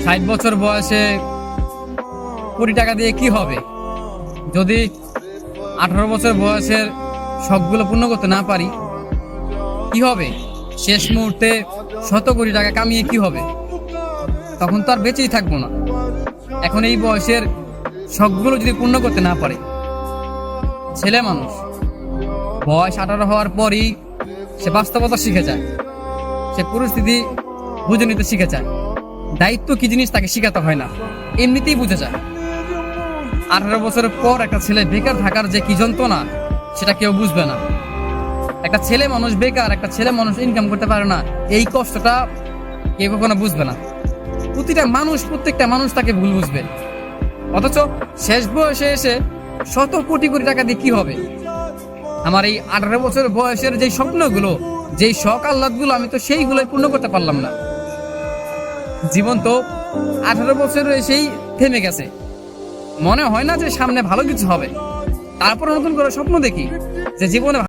60 বছর বয়সে কোটি টাকা দিয়ে কি হবে? যদি 18 বছর বয়সের শখগুলো পূর্ণ করতে না পারি কি হবে? শেষ মুহূর্তে 100 কোটি টাকা কামিয়ে কি হবে? তখন তো আর বেঁচেই থাকবো না। এখন এই বয়সের শখগুলো যদি পূর্ণ করতে না পারে, ছেলে মানুষ বয়স 18 হওয়ার পরই সে বাস্তবতা শিখে যায়, সে পরিস্থিতি বুঝে নিতে শিখে যায়। দায়িত্ব কি জিনিস তাকে শিখাতে হয় না, এমনিতেই বুঝে যায়। 18 বছরের পর একটা ছেলে বেকার থাকার যে কি যন্ত্রণা সেটা কেউ বুঝবে না। একটা ছেলে মানুষ বেকার, একটা ছেলে মানুষ ইনকাম করতে পারে না, এই কষ্টটা কেউ কখনো বুঝবে না। প্রত্যেকটা মানুষ তাকে ভুল বুঝবে। অথচ শেষ বয়সে এসে 100 কোটি টাকা দিয়ে কি হবে? আমার এই 18 বছর বয়সের যেই স্বপ্নগুলো, যেই শখ আহ্লাদগুলো, আমি তো সেইগুলোই পূর্ণ করতে পারলাম না। জীবন তো 18 বছরে এসেই থেমে গেছে। মনে হয় না যে সামনে ভালো কিছু হবে। তারপর নতুন করে স্বপ্ন দেখি যে জীবনে